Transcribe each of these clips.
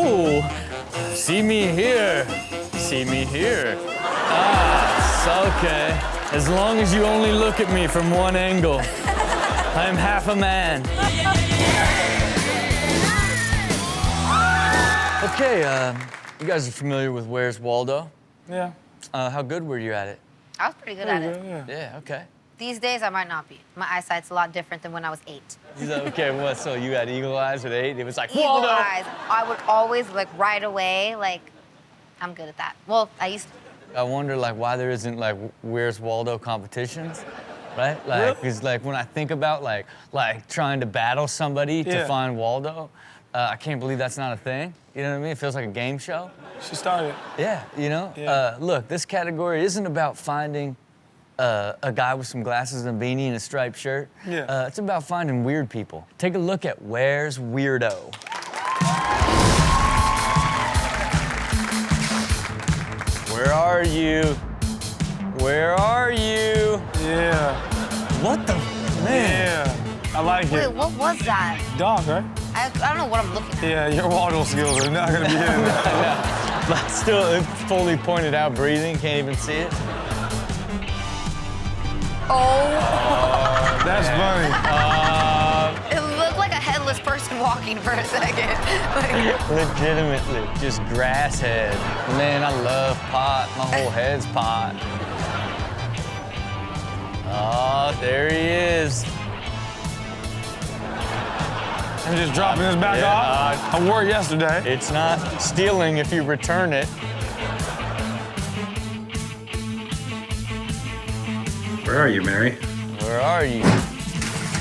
Oh, see me here. See me here. Ah, it's okay. As long as you only look at me from one angle. I'm half a man. Okay, you guys are familiar with Where's Waldo? Yeah. How good were you at it? I was pretty good at it. Yeah, okay. These days, I might not be. My eyesight's a lot different than when I was 8. Okay, what, so you had eagle eyes at 8? It was like, Eagle Waldo! eyes. I would always, like, right away, like, I'm good at that. Well, I used to. I wonder, like, why there isn't, like, Where's Waldo competitions, right? Like, because, like, when I think about, like trying to battle somebody to find Waldo, I can't believe that's not a thing. You know what I mean? It feels like a game show. She started. Yeah, you know? Yeah. Look, this category isn't about finding a guy with some glasses and a beanie and a striped shirt. Yeah. It's about finding weird people. Take a look at Where's Weirdo? Where are you? Where are you? Yeah. What the, man? Yeah. I like Wait, it. what was that? Dog, right? I don't know what I'm looking at. Yeah, your Waldo skills are not gonna be hitting that. But still, it's fully pointed out breathing, can't even see it. Oh. That's funny. It looked like a headless person walking for a second. Like, Legitimately, just grass head. Man, I love pot. My whole head's pot. Oh, there he is. And just dropping his back off. I wore it yesterday. It's not stealing if you return it. Where are you, Mary? Where are you?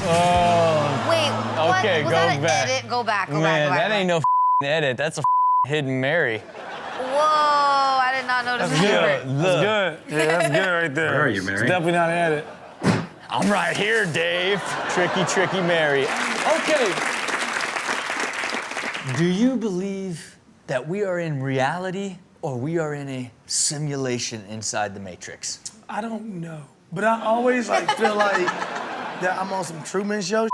Oh. wait, what? Okay, Was go that an back. edit? Go back, go Man, back, go back. that ain't no edit. That's a hidden Mary. Whoa, I did not notice That's that. good. That's good. Yeah, that's good right there. Where are you, Mary? It's definitely not an edit. I'm right here, Dave. Tricky, tricky Mary. Okay. Do you believe that we are in reality or we are in a simulation inside the Matrix? I don't know. But I always feel like that I'm on some Truman Show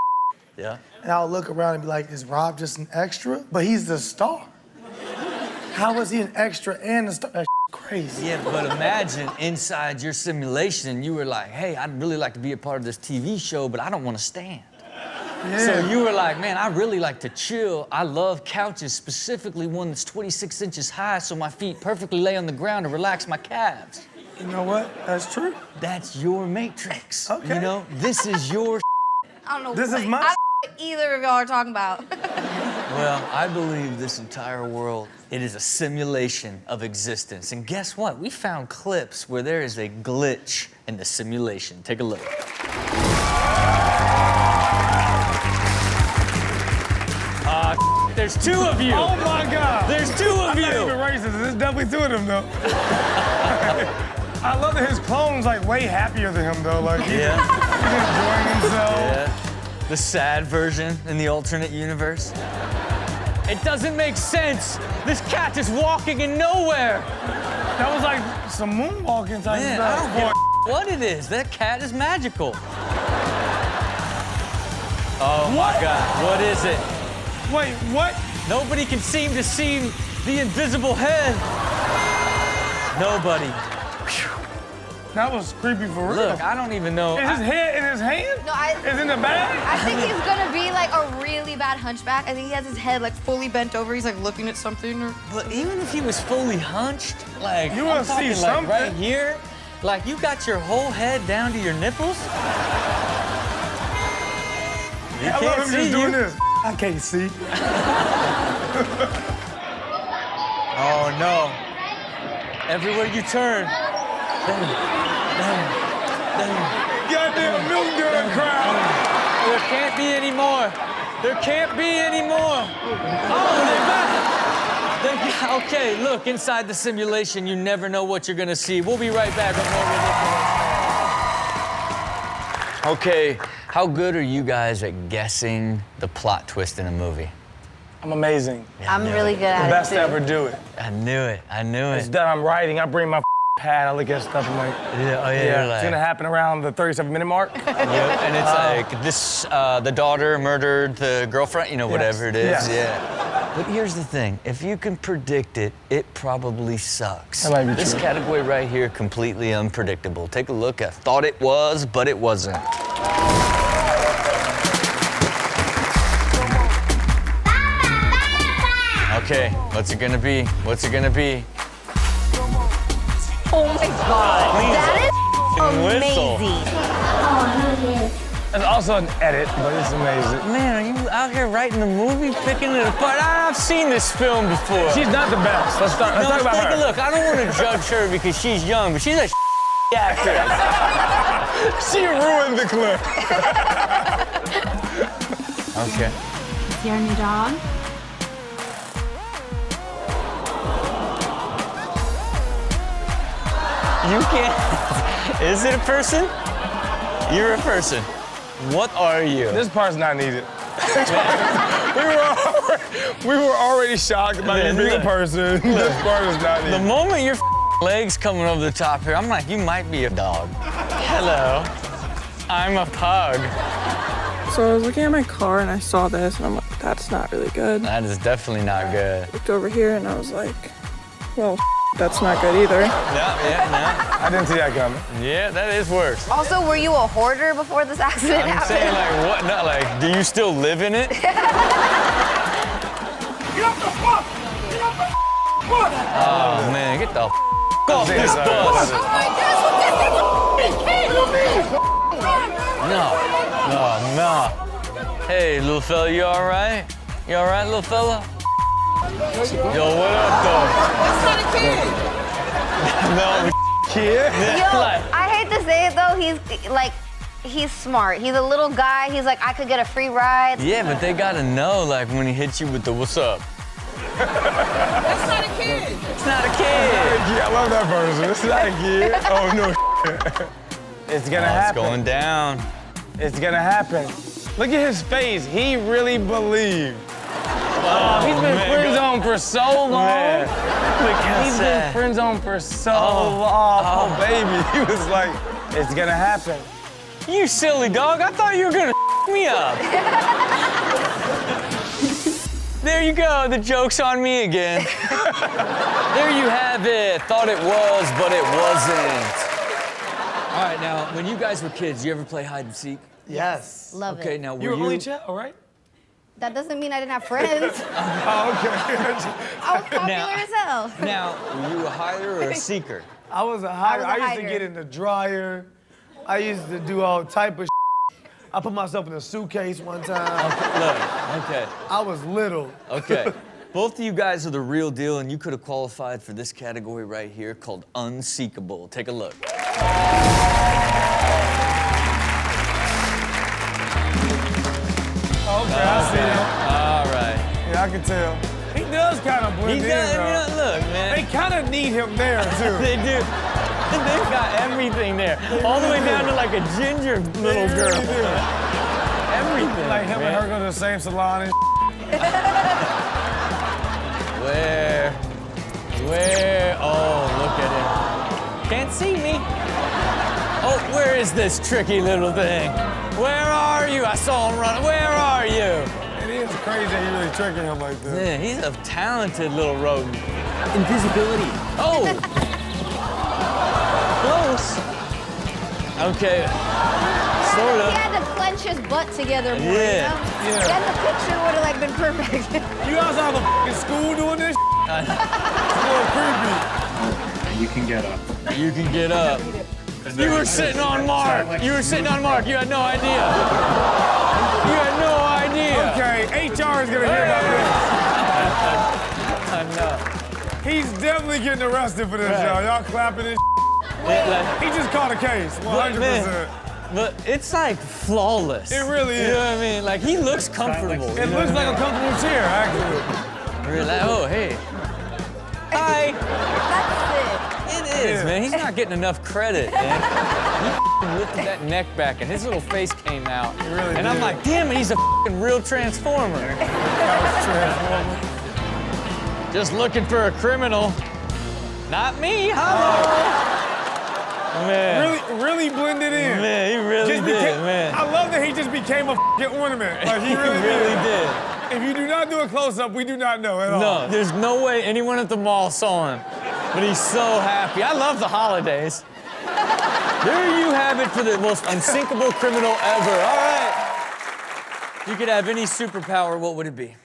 Yeah. and I'll look around and be like, is Rob just an extra? But he's the star. How is he an extra and a star? That's crazy. Yeah, but imagine inside your simulation, you were like, hey, I'd really like to be a part of this TV show, but I don't want to stand. Yeah. So you were like, man, I really like to chill. I love couches, specifically one that's 26 inches high so my feet perfectly lay on the ground to relax my calves. You know what? That's true. That's your Matrix. Okay. You know, this is your I don't know This what is my I don't know what either of y'all are talking about. Well, I believe this entire world, it is a simulation of existence. And guess what? We found clips where there is a glitch in the simulation. Take a look. There's 2 of you. Oh my God. There's 2 of I'm you. not even racist. There's definitely 2 of them though. I love that his clone's way happier than him though. Like he's enjoying himself. Yeah. The sad version in the alternate universe. It doesn't make sense. This cat is walking in nowhere. That was like some moonwalking type Man, stuff. I don't give a what it is. That cat is magical. Oh my God, what is it? Wait, what? Nobody can seem to see the invisible head. Nobody. That was creepy for real. Look, I don't even know. Is his head in his hand? No, Is in the bag? I think he's gonna be like a really bad hunchback. I think he has his head fully bent over. He's looking at something. Or... But even if he was fully hunched, You will I'm see talking, something. right here, you got your whole head down to your nipples. You I love can't him see just doing you. this. I can't see. Oh no. Everywhere you turn. Goddamn milk done crowd. There can't be any more. There can't be any more. Oh, they're back. Okay, look, inside the simulation, you never know what you're gonna see. We'll be right back with more Ridiculous. Okay, how good are you guys at guessing the plot twist in a movie? I'm amazing. I'm really good at The it. best too. to ever do it. I knew it. I knew It's it. that I'm writing. I bring my pad. I look at stuff. I'm like, Yeah, oh yeah, yeah, you're it's gonna happen around the 37-minute mark. Yep, and it's like this, the daughter murdered the girlfriend, you know, whatever it is. Yes. Yeah. But here's the thing, if you can predict it, it probably sucks. That might be This true. category right here, completely unpredictable. Take a look. I thought it was, but it wasn't. Okay, what's it gonna be? What's it gonna be? Oh my God. That is Whistle. amazing. It's also an edit, but it's amazing. Man, are you out here writing the movie, picking it apart? I've seen this film before. She's not the best. Let's talk Let's about take her. a look. I don't want to judge her because she's young, but she's a actress. She ruined the clip. Okay. Is your new dog? You can't. Is it a person? You're a person. What are you? This part's not needed. we were already shocked about you being a person. This part is not The needed. moment your legs coming over the top here, I'm like, you might be a dog. Hello. I'm a pug. So I was looking at my car and I saw this and I'm like, that's not really good. That is definitely not good. Looked over here and I was like, well, that's not good either. Yeah. I didn't see that coming. Yeah, that is worse. Also, were you a hoarder before this accident I'm happened? saying, like, what? Not like, do you still live in it? Oh, man, get the off this bus. No. Hey, little fella, you all right? You all right, little fella? Yo, what up, though? That's not a kid. No, Kid? Yo, like, I hate to say it though, he's smart. He's a little guy. He's like, I could get a free ride. yeah, but they gotta know, like, when he hits you with the what's up. That's not a kid. It's not a kid. Yeah, I love that person. It's not a kid. Oh, no. It's gonna It's happen. going down. It's gonna happen. Look at his face. He really believed. He's been man, friend zoned for so long. Man, look how He's been sad. friend zoned for so long. Oh, baby. He was like, it's gonna happen. You silly dog, I thought you were gonna me up. There you go, the joke's on me again. There you have it. Thought it was, but it wasn't. All right, now, when you guys were kids, you ever play hide and seek? Yes. Love Okay, it. now You were were only child, right? That doesn't mean I didn't have friends. Oh, okay. I was popular as hell. Now, were you a hider or a seeker? I was a hider. I was a I used to hider. get in the dryer. I used to do all type of I put myself in a suitcase one time. Look, okay. I was little. Okay. Both of you guys are the real deal, and you could have qualified for this category right here called unseekable. Take a look. Okay, I see him. All right. Yeah, I can tell. He does kind of blend in, though. Look, man. They kind of need him there, too. They do. They've got everything there. All the way down to like a ginger little girl. Really do. Everything. Like him man. and her go to the same salon and Where? Oh, look at him. Can't see me. Oh, where is this tricky little thing? Where are you? I saw him running. Where are you? It is crazy that you really tricking him like that. Man, he's a talented little rodent. Invisibility. Oh! Close. Okay. Sort of. He had to clench his butt together more, Yeah. you know? Yeah. Then the picture would have like been perfect. You guys have a f***ing school doing this? It's a little creepy. You can get up. You can get up. You were sitting on Mark. You were sitting on Mark. You had no idea. You had no idea. Okay, HR is gonna hear about I know. this. He's definitely getting arrested for this, Right. y'all. Y'all clapping this. He just caught a case, 100%. But it's like flawless. It really is. You know what I mean? Like he looks comfortable. It looks like a comfortable chair, actually. Oh, hey. Hi. That's It is, man. He's not getting enough credit, man. He lifted that neck back and his little face came out. really and I'm did. like, damn it, he's a real transformer. Just looking for a criminal. Not me, hello. Man. Really blended in. Man, he really Just did, became- man. I love that he just became a f***ing ornament. Like, he He really really did. did. If you do not do a close-up, we do not know at all. No, there's no way anyone at the mall saw him. But he's so happy. I love the holidays. There you have it for the most unsinkable criminal ever. All right. You could have any superpower, what would it be?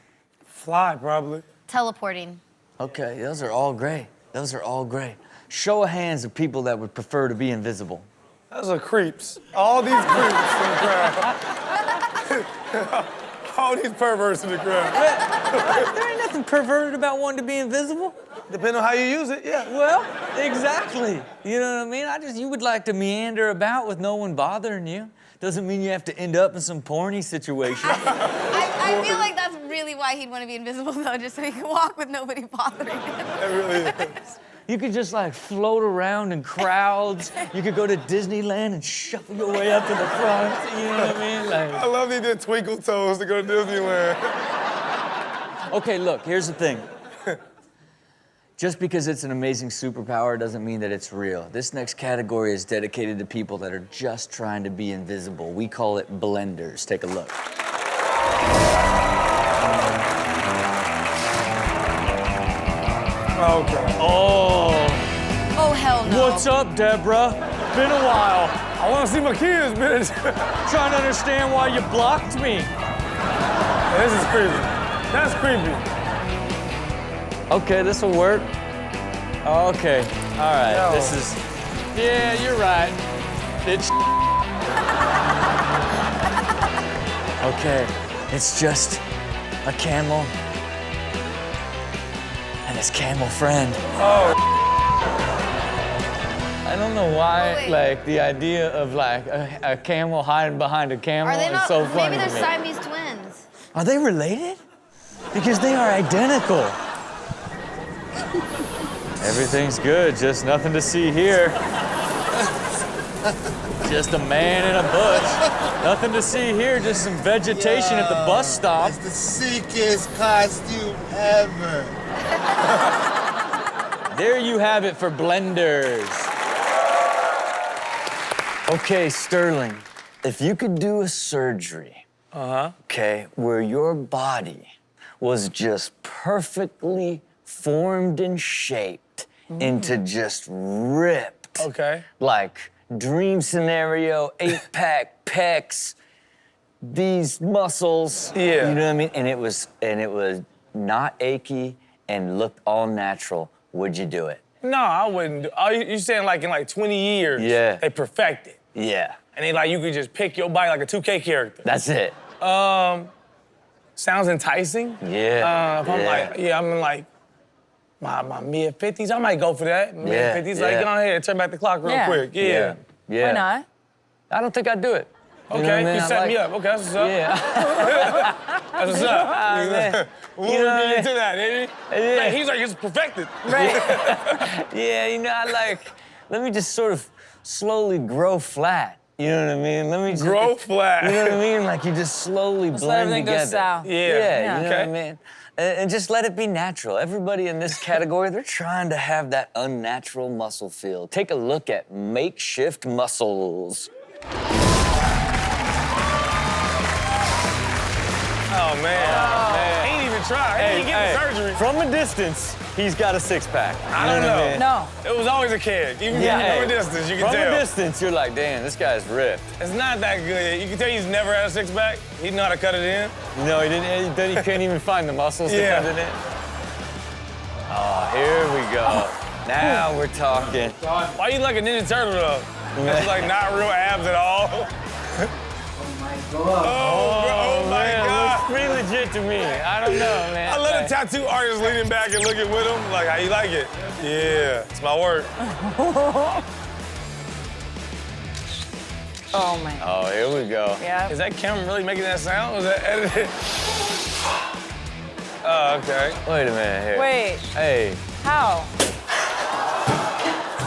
Fly, probably. Teleporting. Okay, those are all great. Those are all great. Show of hands of people that would prefer to be invisible. Those are creeps. All these creeps in the crowd. All these perverts in the crowd. There ain't nothing perverted about wanting to be invisible. Depending on how you use it, yeah. Well, exactly. You know what I mean? You would like to meander about with no one bothering you. Doesn't mean you have to end up in some porny situation. I feel like that's really why he'd want to be invisible, though, just so he can walk with nobody bothering him. It really is. You could just like float around in crowds. You could go to Disneyland and shuffle your way up to the front. You know what I mean? Like... I love they did twinkle toes to go to Disneyland. Okay, look, here's the thing. Just because it's an amazing superpower doesn't mean that it's real. This next category is dedicated to people that are just trying to be invisible. We call it blenders. Take a look. Okay. Oh, hell no. what's up, Deborah? Been a while. I want to see my kids, bitch. Trying to understand why you blocked me. This is creepy. That's creepy. Okay, this will work. Okay, all right, No. this is... Yeah, you're right. It's Okay, it's just a camel and his camel friend. Oh. I don't know why, Oh, wait. like, the idea of, like, a camel hiding behind a camel Are they is not? so funny Maybe to they're me. Siamese twins. Are they related? Because they are identical. Everything's good, just nothing to see here. Just a man in a bush. Nothing to see here, just some vegetation at the bus stop. It's the sickest costume ever. There you have it for blenders. Okay, Sterling, if you could do a surgery, okay, where your body was just perfectly formed and shaped into just ripped. Okay. Like dream scenario, 8-pack pecs, these muscles. Yeah. You know what I mean? And it was not achy and looked all natural. Would you do it? No, I wouldn't. You saying like in like 20 years? Yeah. They perfect it. Yeah. And they like you could just pick your body like a 2K character. That's it. Sounds enticing. Yeah. If I'm like, I'm in like my mid-50s, I might go for that. Mid-50s, like, yeah. get on ahead, turn back the clock real Yeah. quick. Yeah. Yeah. Why not? I don't think I'd do it. Okay, You know what I mean? you I set like- me up. Okay, that's what's up. Yeah. That's what's up. man. We'll You know what I get mean? into that, ain't he? Yeah. Like, he's like, it's perfected. Yeah, you know, let me just sort of slowly grow flat. You know what I mean? Let me just Grow flat. You know what I mean? Like you just slowly Just blend let everything together. go south. Yeah. Yeah, you know Okay. what I mean? And just let it be natural. Everybody in this category, they're trying to have that unnatural muscle feel. Take a look at Makeshift muscles. Oh, man. He ain't even try. He ain't getting surgery. From a distance, he's got a six-pack. I don't know. what I mean? No. It was always a kid. Even from a distance, you can From tell. a distance, you're like, damn, this guy's ripped. It's not that good. You can tell he's never had a six-pack. He know how to cut it in. No, he didn't. He couldn't even find the muscles to Yeah. cut it in. Oh, here we go. Now we're talking. Why you like a Ninja Turtle, though? That's like not real abs at all. Oh my man, God. looks pretty legit to me. I don't know, man. I love the tattoo artist leaning back and looking with him. Like, how you like it? Yeah, it's my work. Oh, man. Oh, here we go. Yeah. Is that camera really making that sound? Was that edited? Oh, okay. Wait a minute here. Wait, Hey. how?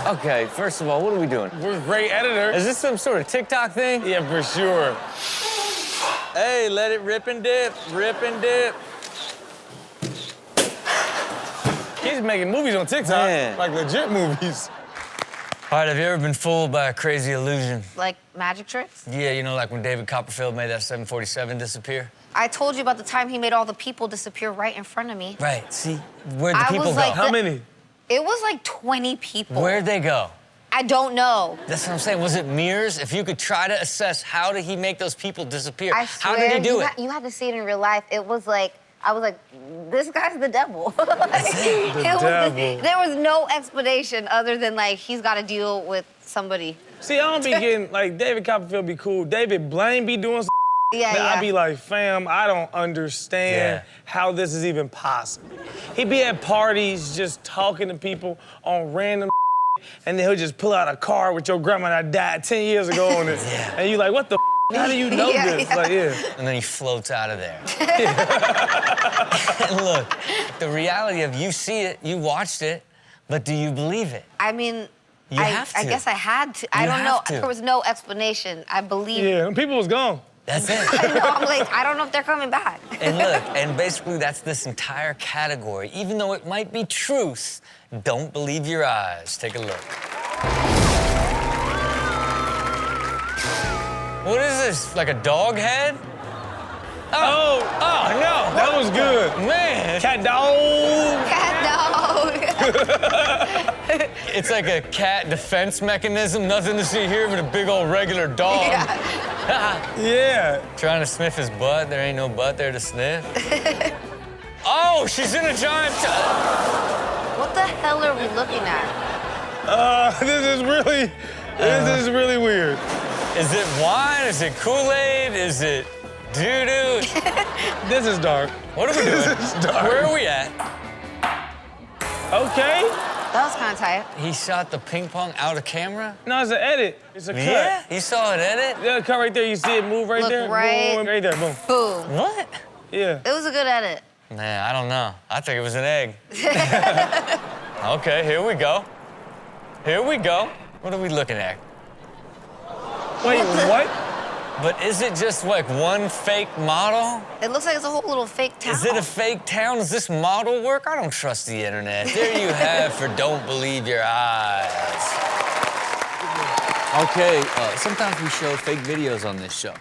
Okay, first of all, what are we doing? We're great editors. Is this some sort of TikTok thing? Yeah, for sure. Hey, let it rip and dip, rip and dip. He's making movies on TikTok, Man. like legit movies. All right, have you ever been fooled by a crazy illusion? Like magic tricks? Yeah, you know, like when David Copperfield made that 747 disappear? I told you about the time he made all the people disappear right in front of me. Right, see, where'd the I people was go? like How many? It was like 20 people. Where'd they go? I don't know. That's what I'm saying. Was it mirrors? If you could try to assess how did he make those people disappear? I How swear, did he do it? You had to see it in real life. It was like, I was like, this guy's the devil. There was no explanation other than like, he's got to deal with somebody. See, I don't be getting, like, David Copperfield be cool. David Blaine be doing some Yeah, man, yeah. I be like, fam, I don't understand how this is even possible. He be at parties just talking to people on random and then he'll just pull out a card with your grandma that died 10 years ago on it. And you like, what the how do you know this? Like, And then he floats out of there. And look, the reality of you see it, you watched it, but do you believe it? I mean, You have to. I guess I had to. I don't know. have to. There was no explanation. I believe. Yeah, and people was gone. That's it. I know, I'm like, I don't know if they're coming back. And look, and basically that's this entire category. Even though it might be truth, don't believe your eyes. Take a look. What is this, like a dog head? Oh, no. that was good. Man. Cat dog. Cat dog. It's like a cat defense mechanism. Nothing to see here but a big old regular dog. Yeah. Trying to sniff his butt. There ain't no butt there to sniff. Oh, she's in a giant What the hell are we looking at? This is really weird. Is it wine? Is it Kool-Aid? Is it doo-doo? This is dark. What are we doing? This is dark. Where are we at? Okay. That was kind of tight. He shot the ping pong out of camera? No, it's an edit. It's a cut. Yeah? You saw it edit? Yeah, cut right there. You see it move right Look there? right- Boom, right there, boom. Boom. What? Yeah. It was a good edit. Man, I don't know. I think it was an egg. Okay, here we go. Here we go. What are we looking at? Wait, what? But is it just like one fake model? It looks like it's a whole little fake town. Is it a fake town? Does this model work? I don't trust the internet. There you have for don't believe your eyes. Okay, sometimes we show fake videos on this show.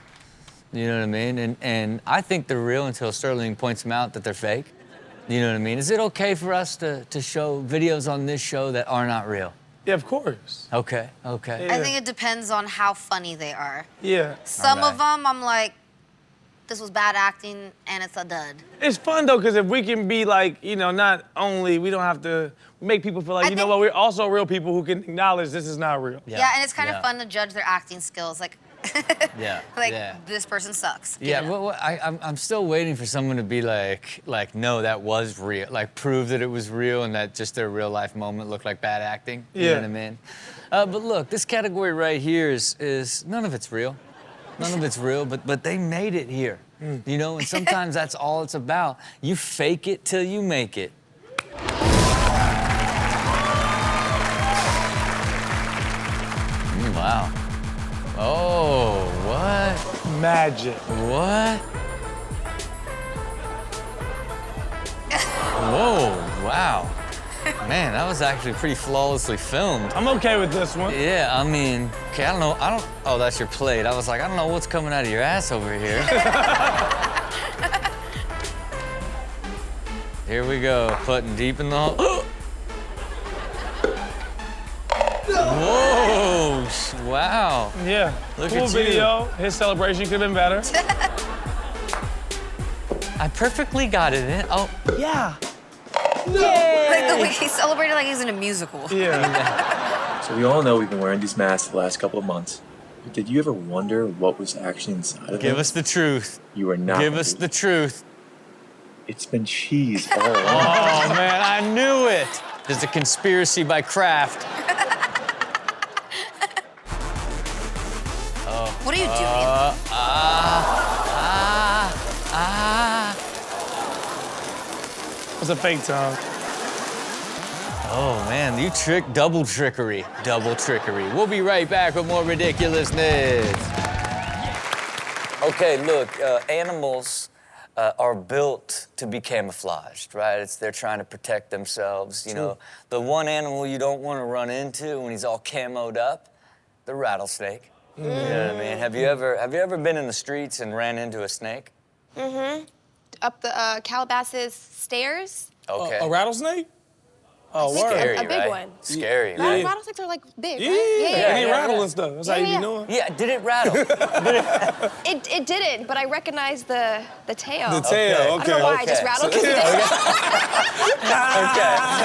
You know what I mean? And I think they're real until Sterling points them out that they're fake. You know what I mean? Is it okay for us to show videos on this show that are not real? Yeah, of course. Okay, okay. I think it depends on how funny they are. Yeah. Some All right. of them, I'm like, this was bad acting, and it's a dud. It's fun, though, because if we can be like, you know, not only, we don't have to make people feel like, I you know think- what, we're also real people who can acknowledge this is not real. Yeah, and it's kind of fun to judge their acting skills. Like, Yeah, like yeah. this person sucks. Give Yeah, it up. well, I'm still waiting for someone to be like, no, that was real. Like, prove that it was real and that just their real life moment looked like bad acting. You know what I mean? But look, this category right here is none of it's real. None of it's real, but they made it here. You know, and sometimes that's all it's about. You fake it till you make it. Wow. Oh, what? Magic. What? Whoa, wow. Man, that was actually pretty flawlessly filmed. I'm okay with this one. Yeah, I mean, okay, oh, that's your plate. I was like, I don't know what's coming out of your ass over here. Here we go, putting deep in the hole. Whoa, wow. Yeah. Look cool at you. video. His celebration could have been better. I perfectly got it in. Oh, Yeah. Like the way he celebrated like he's in a musical. Yeah. So we all know we've been wearing these masks the last couple of months. But did you ever wonder what was actually inside of them? give us the truth. You are not. Give us the truth. It's been cheese all along. Oh, man, I knew it. There's a conspiracy by Kraft. What are you doing? It's a fake tongue. Oh, man, you double trickery. Double trickery. We'll be right back with more ridiculousness. Okay, look, animals are built to be camouflaged, right? They're trying to protect themselves. You know, the one animal you don't want to run into when he's all camoed up, the rattlesnake. You know what I mean? Have you ever been in the streets and ran into a snake? Up the Calabasas stairs. Okay. A rattlesnake? Oh, Think word. Scary, a big right? one. Scary, Yeah. right? Rattlesnakes are like big, Yeah, right? and they yeah, rattle yeah. and stuff. That's how you Yeah, be knowing. Yeah, did it rattle? It didn't, but I recognized the tail. The tail, I don't know why, I just okay. rattled. Okay,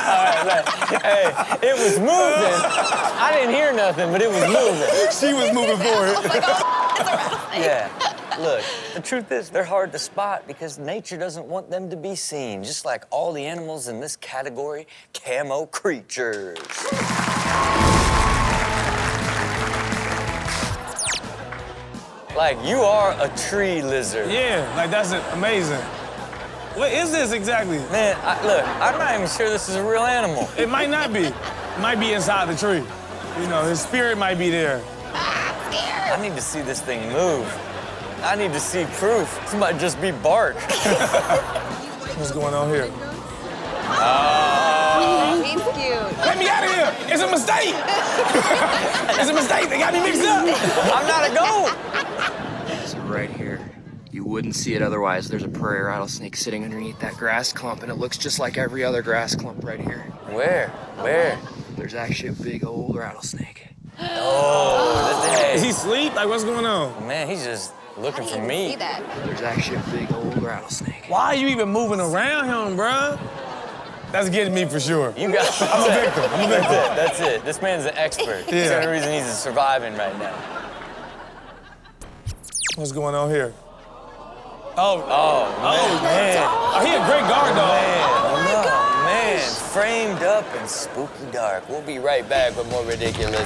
all right, right. Hey, it was moving. I didn't hear nothing, but it was moving. She was moving forward. I was like, oh, it's a rattlesnake. Yeah. Look, the truth is they're hard to spot because nature doesn't want them to be seen, just like all the animals in this category, camo creatures. Like, you are a tree lizard. Yeah, like that's amazing. What is this exactly? Man, look, I'm not even sure this is a real animal. It might not be. It might be inside the tree. You know, his spirit might be there. I need to see this thing move. I need to see proof. This might just be bark. What's going on here? He's cute. Let me out of here! It's a mistake! It's a mistake. They got me mixed up. I'm not a goat. So right here, you wouldn't see it otherwise. There's a prairie rattlesnake sitting underneath that grass clump, and it looks just like every other grass clump right here. Where? Where? There's actually a big old rattlesnake. Oh, Is he asleep? Like, what's going on? man, he's just looking for See me. that? There's actually a big old rattlesnake. Why are you even moving around him, bruh? That's getting me for sure. You got. I'm a victim. I'm a victim. That's it. This man's an expert. That's the only reason he's surviving right now. What's going on here? Oh, man. Oh, he a great guard dog. Oh, man. Framed up and spooky dark. We'll be right back with more Ridiculousness.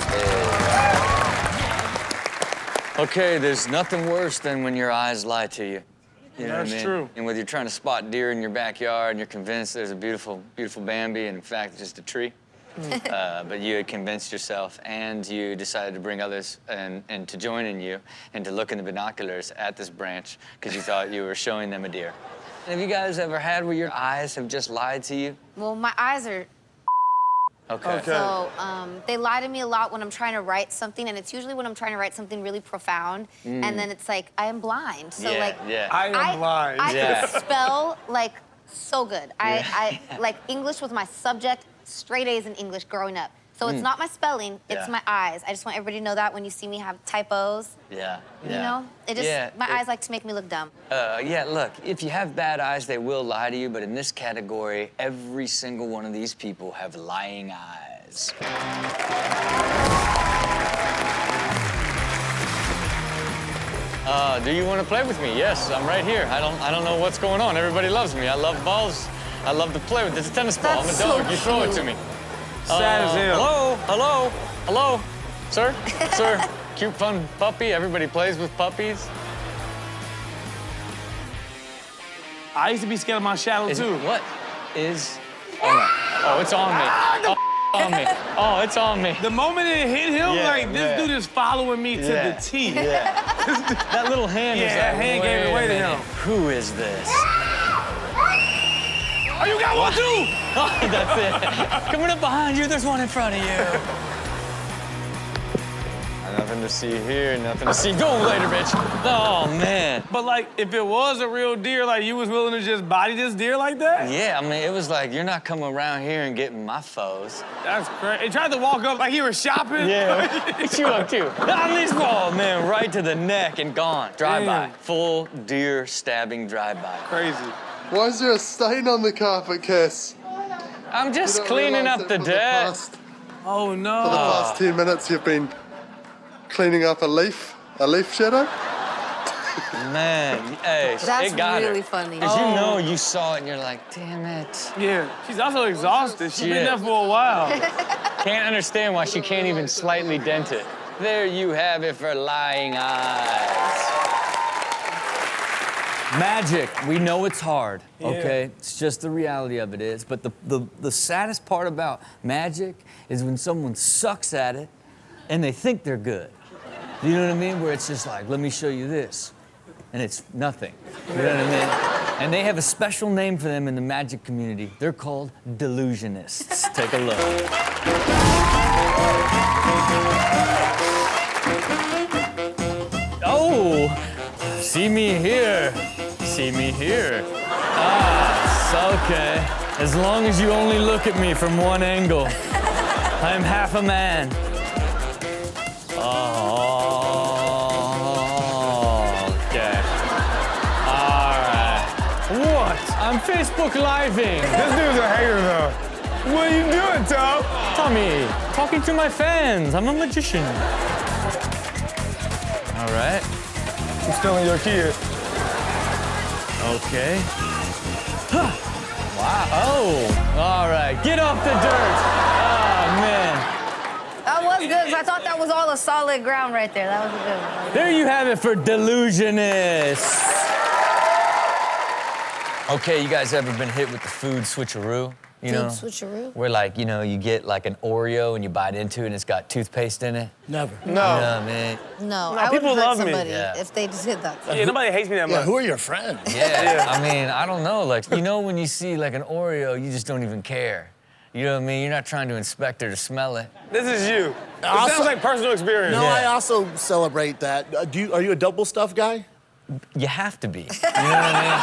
Okay, there's nothing worse than when your eyes lie to you. You know That's what I mean? true. And whether you're trying to spot deer in your backyard and you're convinced there's a beautiful, beautiful Bambi, and in fact, it's just a tree. But you had convinced yourself, and you decided to bring others and to join in you and to look in the binoculars at this branch because you thought you were showing them a deer. Have you guys ever had where your eyes have just lied to you? Well, my eyes are. Okay. So they lie to me a lot when I'm trying to write something, and it's usually when I'm trying to write something really profound, and then it's like I am blind. So like I am blind. I can spell like so good. I like English was my subject, straight A's in English growing up. So it's not my spelling, it's my eyes. I just want everybody to know that when you see me have typos. Yeah. You know? It just my eyes like to make me look dumb. Yeah, look, if you have bad eyes, they will lie to you, but in this category, every single one of these people have lying eyes. Do you want to play with me? Yes, I'm right here. I don't know what's going on. Everybody loves me. I love balls. I love to play with this. It's a tennis ball. I'm a dog. You throw it to me. Sad as hell. Hello, hello, hello, sir, sir. Cute, fun puppy. Everybody plays with puppies. I used to be scared of my shadow, too. What is? Oh, it's on me. Oh, on me. Oh, it's on me. The moment it hit him, like, this dude is following me to the T. That little hand was like, that hand gave it away to him. Who is this? Oh, you got one, too? Oh, that's it. Coming up behind you, there's one in front of you. Nothing to see here, nothing to see. Go later, bitch. Oh, man. But, like, if it was a real deer, like, you was willing to just body this deer like that? Yeah, I mean, it was like, you're not coming around here and getting my foes. That's crazy. He tried to walk up like he was shopping. Yeah, it's you up, too. On this ball, man, right to the neck and gone. Drive-by. Full deer stabbing drive-by. Crazy. Why is there a stain on the carpet, Cass? I'm just cleaning up the deck. Oh, no. For the past 10 minutes, you've been cleaning up a leaf shadow? Man, hey, That's it got really her. funny. Because you know you saw it and you're like, damn it. Yeah, she's also exhausted. She's been Yeah. there for a while. Can't understand why she can't even slightly dent it. There you have it for lying eyes. Magic, we know it's hard, okay? It's just the reality of it is. But the saddest part about magic is when someone sucks at it and they think they're good. You know what I mean? Where it's just like, let me show you this. And it's nothing. You know what I mean? And they have a special name for them in the magic community. They're called Delusionists. Take a look. Oh, see me here. see me here. Ah, okay. As long as you only look at me from one angle. I am half a man. Oh, okay. All right. What? I'm Facebook Living. This dude's a hater, though. What are you doing, Tom? Tommy, talking to my fans. I'm a magician. All right. I'm stealing your kid. Okay. Wow. Oh, all right. Get off the dirt. Oh, man. That was good, because I thought that was all a solid ground right there. That was a good one. There you have it for Delusionists. Okay, you guys ever been hit with the food switcheroo? You know, switcheroo? where like, you know, you get like an Oreo and you bite into it and it's got toothpaste in it. Never. No. Yeah, man. No, I people would hurt love me. somebody Yeah. if they just did that. Yeah, nobody hates me that much. Yeah, who are your friends? Yeah, I mean, I don't know. Like, you know, when you see like an Oreo, you just don't even care. You know what I mean? You're not trying to inspect it or smell it. This is you. It Also- sounds like personal experience. No, Yeah. I also celebrate that. Are you a double stuff guy? You have to be. You know what I mean?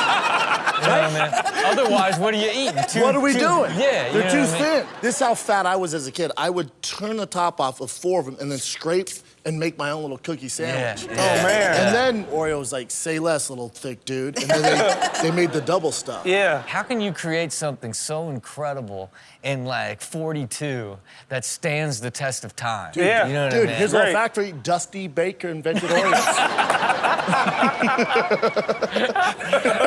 You know what I mean? Otherwise, what are you eating? What are we doing? Yeah, you They're know too what I mean? thin. This is how fat I was as a kid. I would turn the top off of 4 of them and then scrape and make my own little cookie sandwich. Yeah. Oh, man. And then Oreo's like, say less, little thick dude. And then they made the double stuff. Yeah. How can you create something so incredible in like 42 that stands the test of time? Yeah. You know what Dude, I mean? his little Great. factory, Dusty Baker invented Oreos.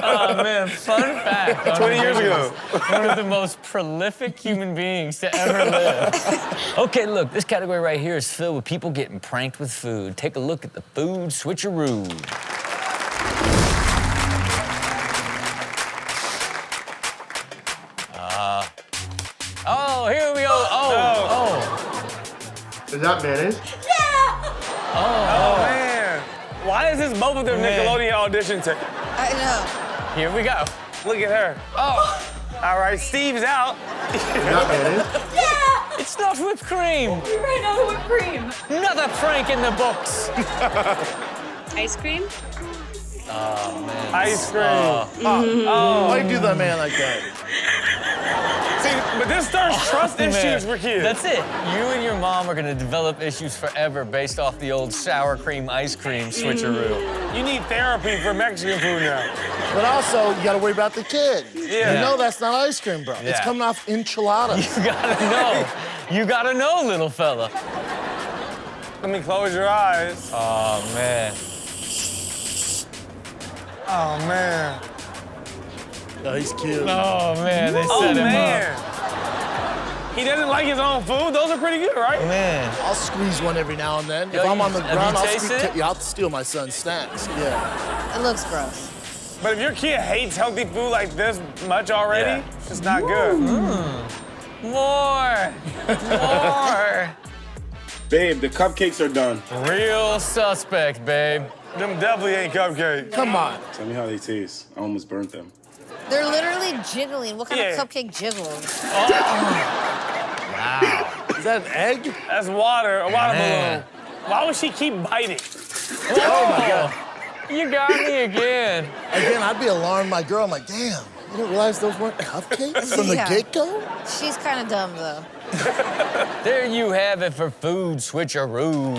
Oh man, fun fact. 20 years ago. One of the most prolific human beings to ever live. Okay, look, this category right here is filled with people getting pranked with food. Take a look at the food switcheroo. Oh, here we go. Is that mayonnaise? Oh, man. Why is this both of their Man. Nickelodeon audition tape? I know. Here we go. Look at her. Oh, All right, Steve's out. Is that mayonnaise? it's not whipped cream. Right, another whipped cream. Another prank in the books. Ice cream? Ice cream. Why you do that man like that? See, but this starts trust issues for kids. That's it. You and your mom are gonna develop issues forever based off the old sour cream ice cream switcheroo. You need therapy for Mexican food now. But also, you gotta worry about the kid. Yeah. You know that's not ice cream, bro. It's Yeah. coming off enchiladas. You gotta know. You gotta know, little fella. Let me close your eyes. Oh, man. Oh, man. Oh, he's cute. Oh, man, they Oh, set him man. He doesn't like his own food? Those are pretty good, right? up. Man. I'll squeeze one every now and then. Yo, If I'm on the have you ground, I'll tasted squeeze. it? Yeah, I'll steal my son's snacks. Yeah. It looks gross. But if your kid hates healthy food like this much already, Yeah. it's not good. More. More. Babe, the cupcakes are done. Real suspect, babe. Them definitely ain't cupcakes. Come on. Tell me how they taste. I almost burnt them. They're literally jiggling. What kind Yeah. of cupcake jiggles? Is that an egg? That's water, a water Man. balloon. Why would she keep biting? Oh, my God. You got me again. Again, I'd be alarmed. My girl, I'm like, damn, you didn't realize those weren't cupcakes from the Yeah. get-go? She's kind of dumb, though. There you have it for food switcheroo.